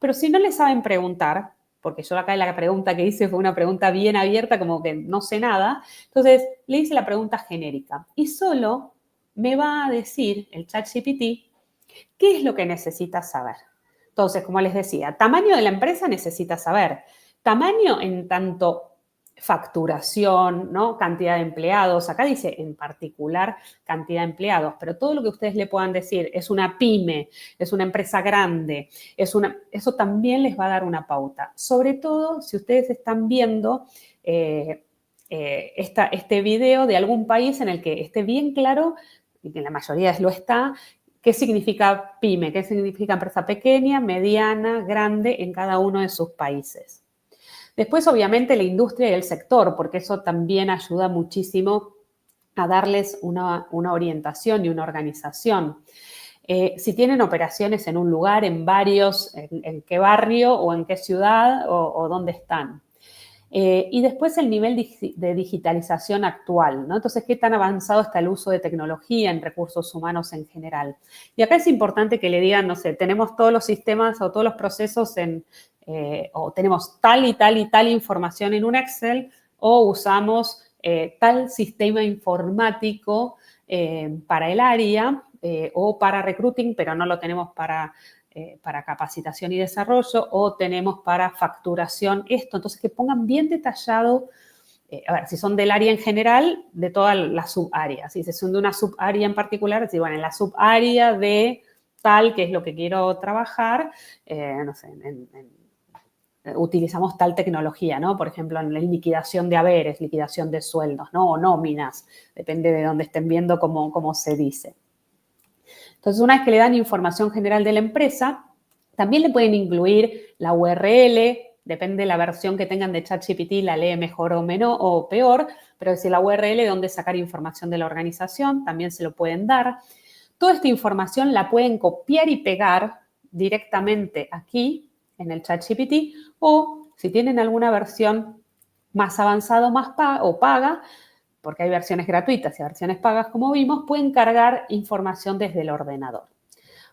Pero si no le saben preguntar, porque yo acá la pregunta que hice fue una pregunta bien abierta, como que no sé nada, entonces le hice la pregunta genérica y solo me va a decir el ChatGPT qué es lo que necesita saber. Entonces, como les decía, tamaño de la empresa necesita saber. Tamaño en tanto facturación, ¿no? Cantidad de empleados. Acá dice en particular cantidad de empleados, pero todo lo que ustedes le puedan decir es una pyme, es una empresa grande, eso también les va a dar una pauta. Sobre todo si ustedes están viendo este video de algún país en el que esté bien claro, y que en la mayoría lo está, qué significa pyme, qué significa empresa pequeña, mediana, grande en cada uno de sus países. Después, obviamente, la industria y el sector, porque eso también ayuda muchísimo a darles una orientación y una organización. Si tienen operaciones en un lugar, en varios, en qué barrio o en qué ciudad o dónde están. Y después el nivel de digitalización actual, ¿no? Entonces, ¿qué tan avanzado está el uso de tecnología en recursos humanos en general? Y acá es importante que le digan, no sé, tenemos todos los sistemas o todos los procesos o tenemos tal y tal y tal información en un Excel, o usamos tal sistema informático para el área o para recruiting, pero no lo tenemos para capacitación y desarrollo, o tenemos para facturación esto. Entonces, que pongan bien detallado, a ver, si son del área en general, de todas las subáreas. Si son de una subárea en particular, decir, bueno, en la subárea de tal, que es lo que quiero trabajar, no sé, utilizamos tal tecnología, ¿no? Por ejemplo, en la liquidación de haberes, liquidación de sueldos, ¿no? O nóminas, depende de dónde estén viendo cómo se dice. Entonces, una vez que le dan información general de la empresa, también le pueden incluir la URL, depende de la versión que tengan de ChatGPT, la lee mejor o menos o peor, pero si la URL de dónde sacar información de la organización, también se lo pueden dar. Toda esta información la pueden copiar y pegar directamente aquí en el ChatGPT, o si tienen alguna versión más avanzada o paga, porque hay versiones gratuitas y versiones pagas, como vimos, pueden cargar información desde el ordenador.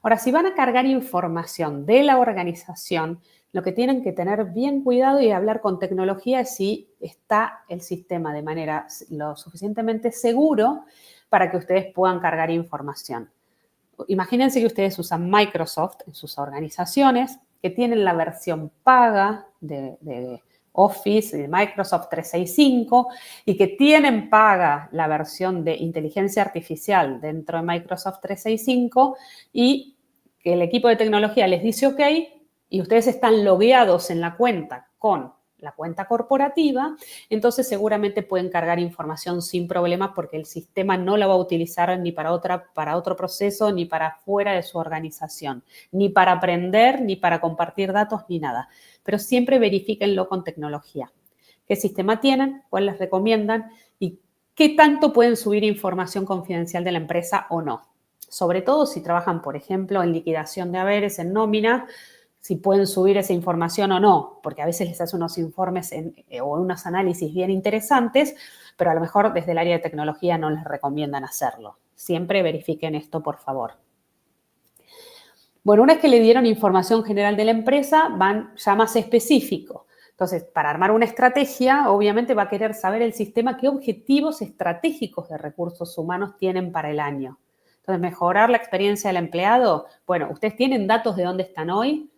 Ahora, si van a cargar información de la organización, lo que tienen que tener bien cuidado y hablar con tecnología es si está el sistema de manera lo suficientemente seguro para que ustedes puedan cargar información. Imagínense que ustedes usan Microsoft en sus organizaciones, que tienen la versión paga de Office, de Microsoft 365, y que tienen paga la versión de inteligencia artificial dentro de Microsoft 365, y que el equipo de tecnología les dice OK, y ustedes están logueados en la cuenta con la cuenta corporativa, entonces seguramente pueden cargar información sin problemas porque el sistema no la va a utilizar ni para otro proceso, ni para fuera de su organización, ni para aprender, ni para compartir datos, ni nada. Pero siempre verifíquenlo con tecnología. ¿Qué sistema tienen? ¿Cuál les recomiendan? ¿Y qué tanto pueden subir información confidencial de la empresa o no? Sobre todo si trabajan, por ejemplo, en liquidación de haberes, en nómina, si pueden subir esa información o no, porque a veces les hace unos informes o unos análisis bien interesantes, pero a lo mejor desde el área de tecnología no les recomiendan hacerlo. Siempre verifiquen esto, por favor. Bueno, una vez que le dieron información general de la empresa, van ya más específico. Entonces, para armar una estrategia, obviamente va a querer saber el sistema qué objetivos estratégicos de recursos humanos tienen para el año. Entonces, mejorar la experiencia del empleado. Bueno, ustedes tienen datos de dónde están hoy,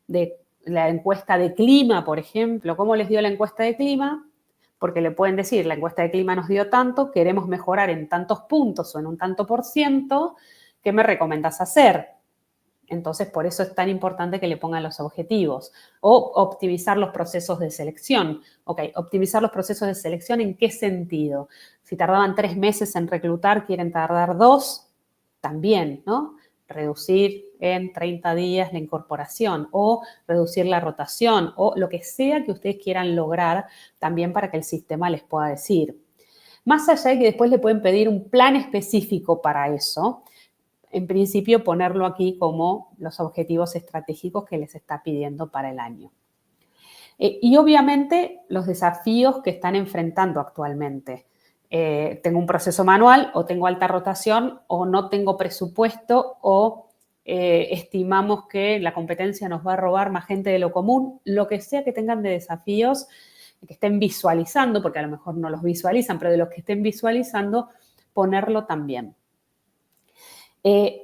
de la encuesta de clima, por ejemplo. ¿Cómo les dio la encuesta de clima? Porque le pueden decir, la encuesta de clima nos dio tanto, queremos mejorar en tantos puntos o en un tanto por ciento, ¿qué me recomendás hacer? Entonces, por eso es tan importante que le pongan los objetivos. O optimizar los procesos de selección. Ok, optimizar los procesos de selección, ¿en qué sentido? Si tardaban 3 meses en reclutar, quieren tardar 2, también, ¿no? Reducir en 30 días la incorporación o reducir la rotación o lo que sea que ustedes quieran lograr también para que el sistema les pueda decir. Más allá de que después le pueden pedir un plan específico para eso, en principio ponerlo aquí como los objetivos estratégicos que les está pidiendo para el año. Y obviamente los desafíos que están enfrentando actualmente. Tengo un proceso manual o tengo alta rotación o no tengo presupuesto o estimamos que la competencia nos va a robar más gente de lo común, lo que sea que tengan de desafíos, que estén visualizando, porque a lo mejor no los visualizan, pero de los que estén visualizando, ponerlo también.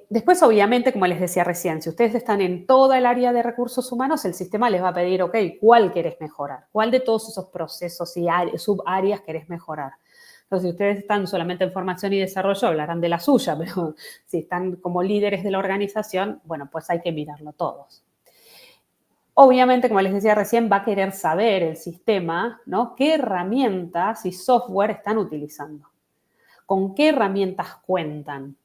Después, obviamente, como les decía recién, si ustedes están en toda el área de recursos humanos, el sistema les va a pedir, ok, ¿cuál querés mejorar? ¿Cuál de todos esos procesos y subáreas querés mejorar? Entonces, si ustedes están solamente en formación y desarrollo, hablarán de la suya, pero si están como líderes de la organización, bueno, pues hay que mirarlo todos. Obviamente, como les decía recién, va a querer saber el sistema, ¿no? ¿Qué herramientas y software están utilizando? ¿Con qué herramientas cuentan?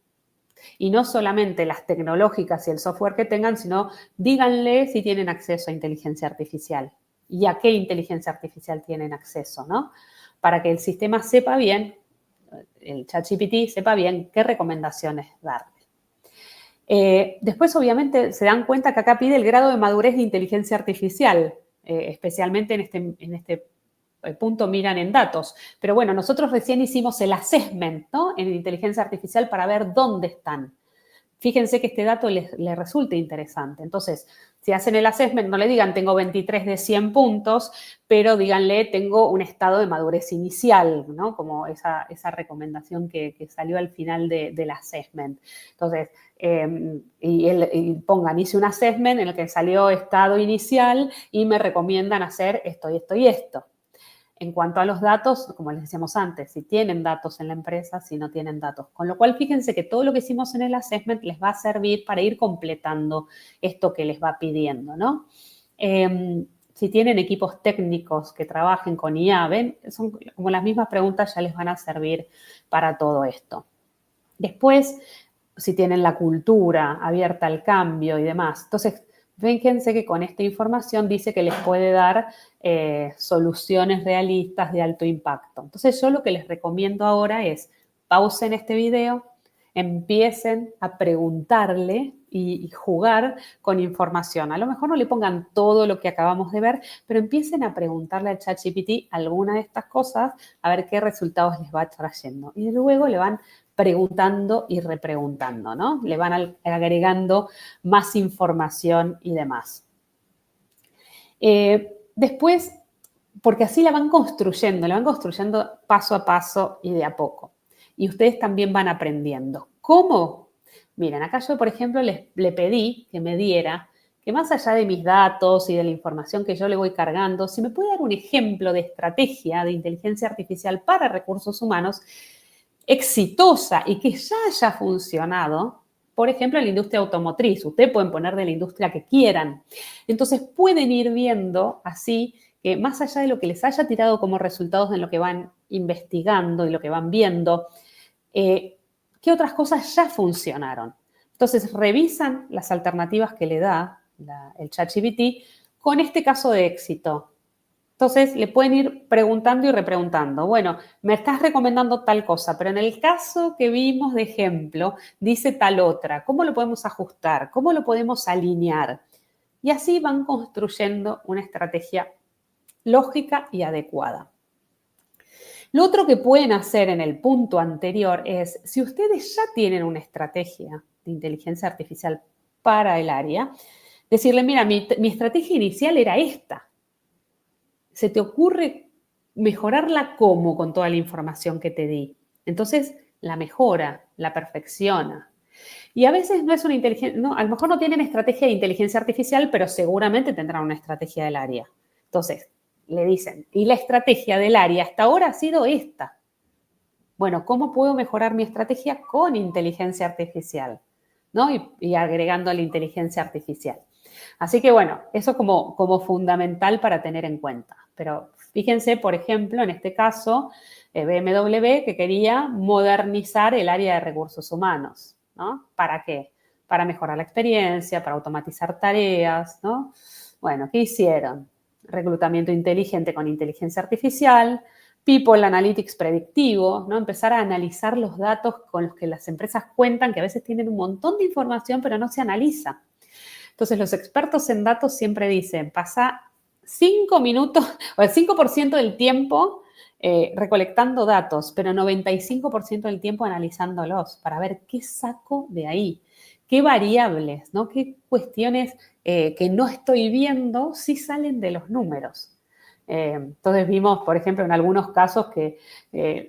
Y no solamente las tecnológicas y el software que tengan, sino díganle si tienen acceso a inteligencia artificial y a qué inteligencia artificial tienen acceso, ¿no? Para que el sistema sepa bien, el ChatGPT sepa bien qué recomendaciones darle. Después, obviamente, se dan cuenta que acá pide el grado de madurez de inteligencia artificial, especialmente en este punto miran en datos. Pero bueno, nosotros recién hicimos el assessment, ¿no? En inteligencia artificial para ver dónde están. Fíjense que este dato les resulte interesante. Entonces, si hacen el assessment, no le digan tengo 23 de 100 puntos, pero díganle tengo un estado de madurez inicial, ¿no? Como esa recomendación que salió al final del assessment. Entonces, y pongan, hice un assessment en el que salió estado inicial y me recomiendan hacer esto y esto y esto. En cuanto a los datos, como les decíamos antes, si tienen datos en la empresa, si no tienen datos. Con lo cual, fíjense que todo lo que hicimos en el assessment les va a servir para ir completando esto que les va pidiendo, ¿no? Si tienen equipos técnicos que trabajen con IA, ven, son como las mismas preguntas, ya les van a servir para todo esto. Después, si tienen la cultura abierta al cambio y demás. Entonces, fíjense que con esta información dice que les puede dar soluciones realistas de alto impacto. Entonces, yo lo que les recomiendo ahora es pausen este video, empiecen a preguntarle y jugar con información. A lo mejor no le pongan todo lo que acabamos de ver, pero empiecen a preguntarle al ChatGPT alguna de estas cosas, a ver qué resultados les va trayendo. Y luego le van preguntando y repreguntando, ¿no? Le van agregando más información y demás. Después, porque así la van construyendo paso a paso y de a poco. Y ustedes también van aprendiendo. ¿Cómo? Miren, acá yo, por ejemplo, le pedí que me diera, que más allá de mis datos y de la información que yo le voy cargando, si me puede dar un ejemplo de estrategia de inteligencia artificial para recursos humanos exitosa y que ya haya funcionado, por ejemplo, en la industria automotriz. Ustedes pueden poner de la industria que quieran. Entonces, pueden ir viendo así que más allá de lo que les haya tirado como resultados en lo que van investigando y lo que van viendo, ¿qué otras cosas ya funcionaron? Entonces, revisan las alternativas que le da el ChatGPT con este caso de éxito. Entonces, le pueden ir preguntando y repreguntando. Bueno, me estás recomendando tal cosa, pero en el caso que vimos de ejemplo, dice tal otra. ¿Cómo lo podemos ajustar? ¿Cómo lo podemos alinear? Y así van construyendo una estrategia lógica y adecuada. Lo otro que pueden hacer en el punto anterior es, si ustedes ya tienen una estrategia de inteligencia artificial para el área, decirle, mira, mi estrategia inicial era esta. ¿Se te ocurre mejorarla cómo con toda la información que te di? Entonces, la mejora, la perfecciona. Y a veces no es una inteligencia, no, a lo mejor no tienen estrategia de inteligencia artificial, pero seguramente tendrán una estrategia del área. Entonces, le dicen, y la estrategia del área hasta ahora ha sido esta. Bueno, ¿cómo puedo mejorar mi estrategia con inteligencia artificial? ¿No? Y agregando la inteligencia artificial. Así que, bueno, eso como fundamental para tener en cuenta. Pero fíjense, por ejemplo, en este caso, BMW, que quería modernizar el área de recursos humanos, ¿no? ¿Para qué? Para mejorar la experiencia, para automatizar tareas, ¿no? Bueno, ¿qué hicieron? Reclutamiento inteligente con inteligencia artificial, People Analytics predictivo, ¿no? Empezar a analizar los datos con los que las empresas cuentan, que a veces tienen un montón de información, pero no se analiza. Entonces, los expertos en datos siempre dicen, pasa 5 minutos o el 5% del tiempo recolectando datos, pero 95% del tiempo analizándolos para ver qué saco de ahí, qué variables, ¿no? Qué cuestiones que no estoy viendo sí salen de los números. Entonces vimos, por ejemplo, en algunos casos que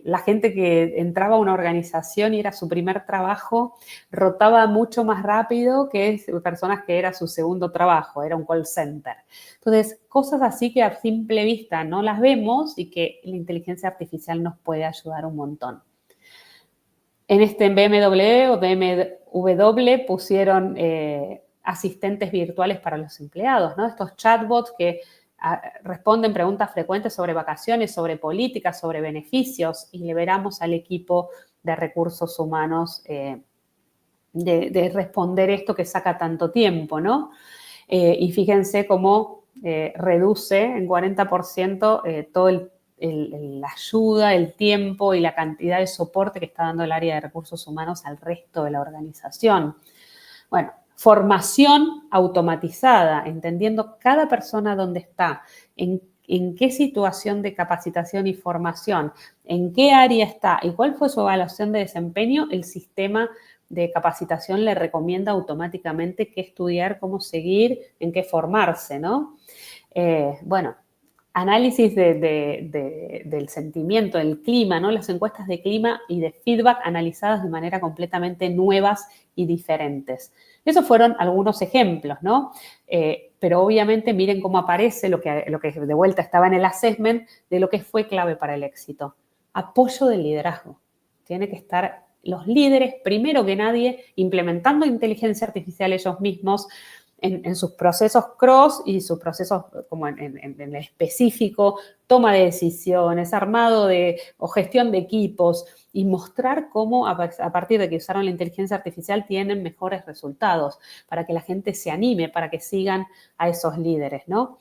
la gente que entraba a una organización y era su primer trabajo rotaba mucho más rápido que personas que era su segundo trabajo, era un call center. Entonces, cosas así que a simple vista no las vemos y que la inteligencia artificial nos puede ayudar un montón. En BMW o BMW pusieron asistentes virtuales para los empleados, ¿no? Estos chatbots que responden preguntas frecuentes sobre vacaciones, sobre políticas, sobre beneficios y liberamos al equipo de recursos humanos de responder esto que saca tanto tiempo, ¿no? Y fíjense cómo reduce en 40% todo la ayuda, el tiempo y la cantidad de soporte que está dando el área de recursos humanos al resto de la organización. Bueno, formación automatizada, entendiendo cada persona dónde está, en qué situación de capacitación y formación, en qué área está y cuál fue su evaluación de desempeño, el sistema de capacitación le recomienda automáticamente qué estudiar, cómo seguir, en qué formarse, ¿no? Bueno, análisis del sentimiento, del clima, ¿no? Las encuestas de clima y de feedback analizadas de manera completamente nuevas y diferentes. Esos fueron algunos ejemplos, ¿no? Pero obviamente miren cómo aparece lo que de vuelta estaba en el assessment de lo que fue clave para el éxito. Apoyo del liderazgo. Tiene que estar los líderes, primero que nadie, implementando inteligencia artificial ellos mismos, en sus procesos cross y sus procesos como en específico toma de decisiones, armado o gestión de equipos y mostrar cómo a partir de que usaron la inteligencia artificial tienen mejores resultados para que la gente se anime, para que sigan a esos líderes, ¿no?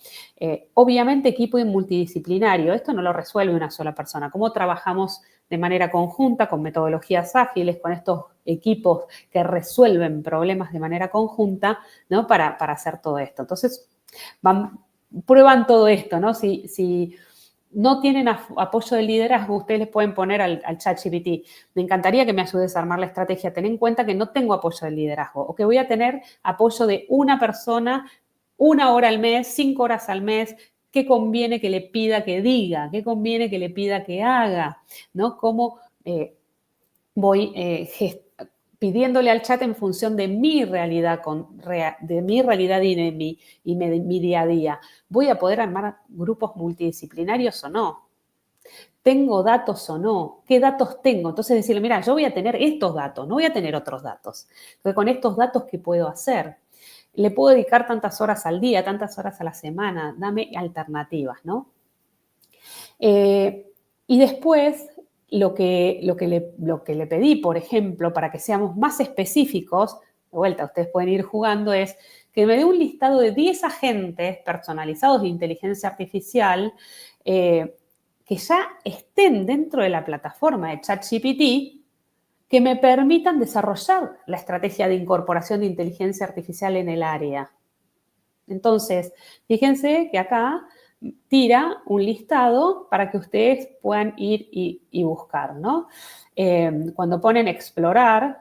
Obviamente equipo multidisciplinario, esto no lo resuelve una sola persona. ¿Cómo trabajamos de manera conjunta con metodologías ágiles, con estos equipos que resuelven problemas de manera conjunta, ¿no? Para hacer todo esto. Entonces, prueban todo esto, ¿no? Si no tienen apoyo de liderazgo, ustedes les pueden poner al ChatGPT: me encantaría que me ayudes a armar la estrategia. Ten en cuenta que no tengo apoyo de liderazgo o que voy a tener apoyo de una persona 1 hora al mes, 5 horas al mes. ¿Qué conviene que le pida que diga? ¿Qué conviene que le pida que haga? ¿No? ¿Cómo voy pidiéndole al chat en función de mi realidad, de mi realidad y de mi día a día? ¿Voy a poder armar grupos multidisciplinarios o no? ¿Tengo datos o no? ¿Qué datos tengo? Entonces decirle, mira, yo voy a tener estos datos, no voy a tener otros datos. Entonces, con estos datos, ¿qué puedo hacer? Le puedo dedicar tantas horas al día, tantas horas a la semana, dame alternativas, ¿no? Y después, lo que le pedí, por ejemplo, para que seamos más específicos, de vuelta, ustedes pueden ir jugando, es que me dé un listado de 10 agentes personalizados de inteligencia artificial que ya estén dentro de la plataforma de ChatGPT, que me permitan desarrollar la estrategia de incorporación de inteligencia artificial en el área. Entonces, fíjense que acá tira un listado para que ustedes puedan ir y buscar, ¿no? Cuando ponen explorar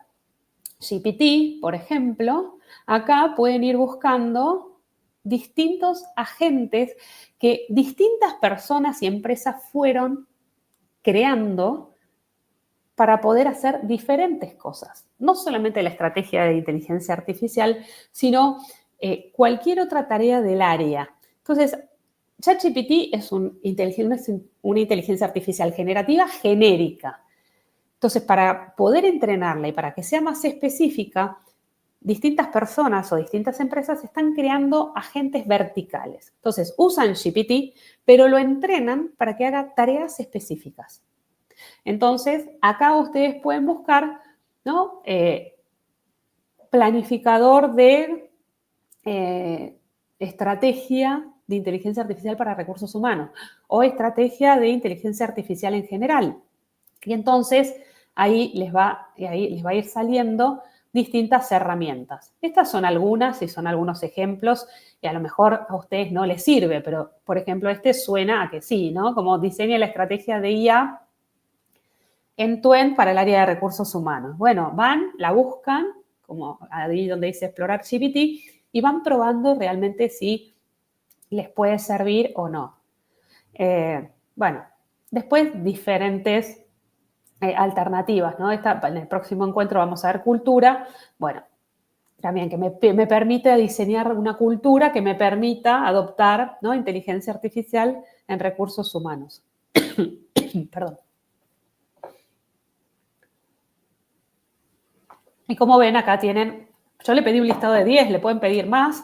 GPT, por ejemplo, acá pueden ir buscando distintos agentes que distintas personas y empresas fueron creando para poder hacer diferentes cosas. No solamente la estrategia de inteligencia artificial, sino cualquier otra tarea del área. Entonces, ChatGPT es una inteligencia artificial generativa genérica. Entonces, para poder entrenarla y para que sea más específica, distintas personas o distintas empresas están creando agentes verticales. Entonces, usan GPT, pero lo entrenan para que haga tareas específicas. Entonces, acá ustedes pueden buscar, ¿no? Planificador de estrategia de inteligencia artificial para recursos humanos o estrategia de inteligencia artificial en general. Y entonces ahí les va a ir saliendo distintas herramientas. Estas son algunas y son algunos ejemplos y a lo mejor a ustedes no les sirve, pero por ejemplo este suena a que sí, ¿no? Como diseña la estrategia de IA end-to-end para el área de recursos humanos. Bueno, van, la buscan, como ahí donde dice explorar GPT, y van probando realmente si les puede servir o no. Bueno, después diferentes alternativas, ¿no? En el próximo encuentro vamos a ver cultura. Bueno, también que me permite diseñar una cultura que me permita adoptar, ¿no? Inteligencia artificial en recursos humanos. Perdón. Y como ven, acá tienen, yo le pedí un listado de 10, le pueden pedir más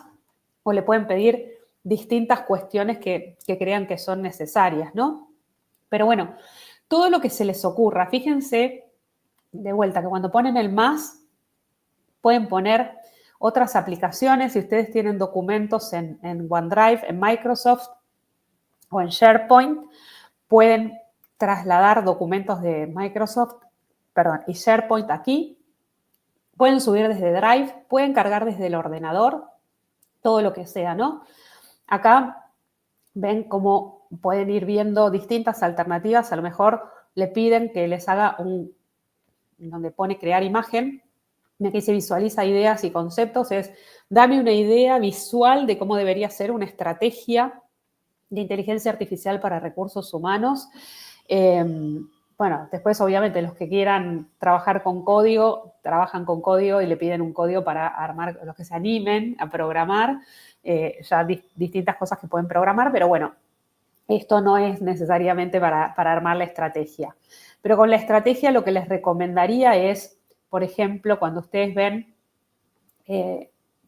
o le pueden pedir distintas cuestiones que crean que son necesarias, ¿no? Pero bueno, todo lo que se les ocurra, fíjense, de vuelta, que cuando ponen el más, pueden poner otras aplicaciones. Si ustedes tienen documentos en OneDrive, en Microsoft o en SharePoint, pueden trasladar documentos de Microsoft, y SharePoint aquí. Pueden subir desde Drive, pueden cargar desde el ordenador, todo lo que sea, ¿no? Acá ven cómo pueden ir viendo distintas alternativas. A lo mejor le piden que les haga donde pone crear imagen, aquí se visualiza ideas y conceptos, es dame una idea visual de cómo debería ser una estrategia de inteligencia artificial para recursos humanos. Bueno, después obviamente los que quieran trabajar con código, trabajan con código y le piden un código para armar, los que se animen a programar, ya distintas cosas que pueden programar, pero bueno, esto no es necesariamente para armar la estrategia. Pero con la estrategia lo que les recomendaría es, por ejemplo, cuando ustedes ven,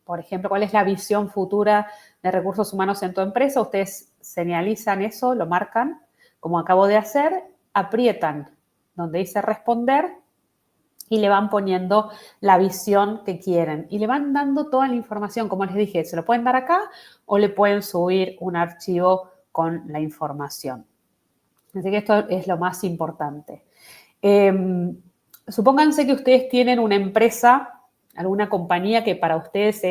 por ejemplo, cuál es la visión futura de recursos humanos en tu empresa, ustedes señalizan eso, lo marcan, como acabo de hacer, aprietan donde dice responder y le van poniendo la visión que quieren y le van dando toda la información. Como les dije, se lo pueden dar acá o le pueden subir un archivo con la información. Así que esto es lo más importante. Supónganse que ustedes tienen una empresa, alguna compañía que para ustedes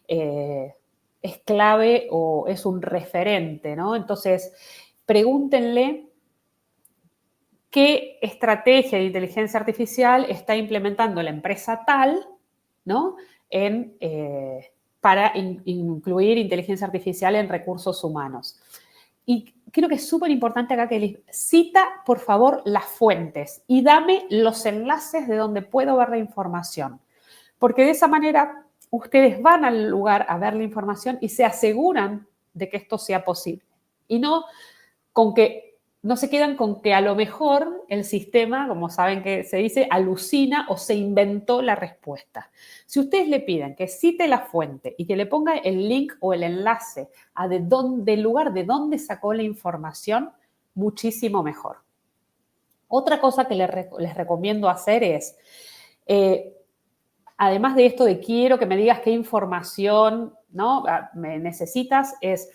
es clave o es un referente, ¿no? Entonces, pregúntenle qué estrategia de inteligencia artificial está implementando la empresa tal, ¿no? Para incluir inteligencia artificial en recursos humanos. Y creo que es súper importante acá que les cita, por favor, las fuentes y dame los enlaces de donde puedo ver la información. Porque de esa manera ustedes van al lugar a ver la información y se aseguran de que esto sea posible. Y no se quedan con que a lo mejor el sistema, como saben que se dice, alucina o se inventó la respuesta. Si ustedes le piden que cite la fuente y que le ponga el link o el enlace del lugar de donde sacó la información, muchísimo mejor. Otra cosa que les recomiendo hacer es, además de esto de quiero que me digas qué información, ¿no?, me necesitas, es,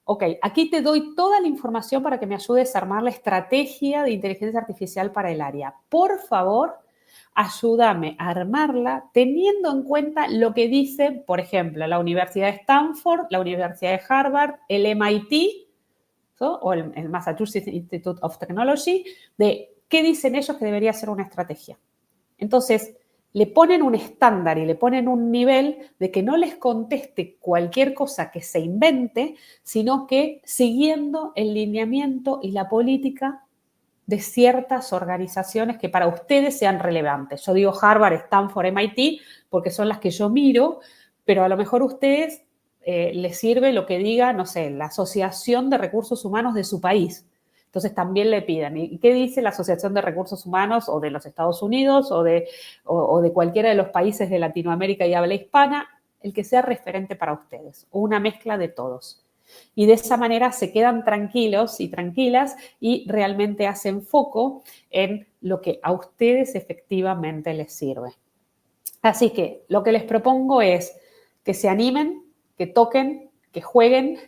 ok, aquí te doy toda la información para que me ayudes a armar la estrategia de inteligencia artificial para el área. Por favor, ayúdame a armarla teniendo en cuenta lo que dicen, por ejemplo, la Universidad de Stanford, la Universidad de Harvard, el MIT, ¿no?, o el Massachusetts Institute of Technology, de qué dicen ellos que debería ser una estrategia. Entonces, le ponen un estándar y le ponen un nivel de que no les conteste cualquier cosa que se invente, sino que siguiendo el lineamiento y la política de ciertas organizaciones que para ustedes sean relevantes. Yo digo Harvard, Stanford, MIT, porque son las que yo miro, pero a lo mejor a ustedes les sirve lo que diga, no sé, la Asociación de Recursos Humanos de su país. Entonces también le piden, ¿y qué dice la Asociación de Recursos Humanos o de los Estados Unidos o de cualquiera de los países de Latinoamérica y habla hispana? El que sea referente para ustedes, o una mezcla de todos. Y de esa manera se quedan tranquilos y tranquilas y realmente hacen foco en lo que a ustedes efectivamente les sirve. Así que lo que les propongo es que se animen, que toquen, que jueguen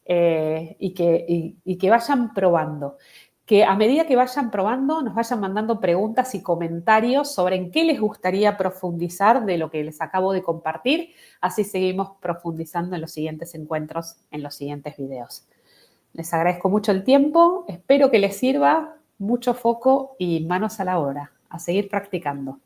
y que vayan probando. Que a medida que vayan probando nos vayan mandando preguntas y comentarios sobre en qué les gustaría profundizar de lo que les acabo de compartir. Así seguimos profundizando en los siguientes encuentros, en los siguientes videos. Les agradezco mucho el tiempo, espero que les sirva, mucho foco y manos a la obra. A seguir practicando.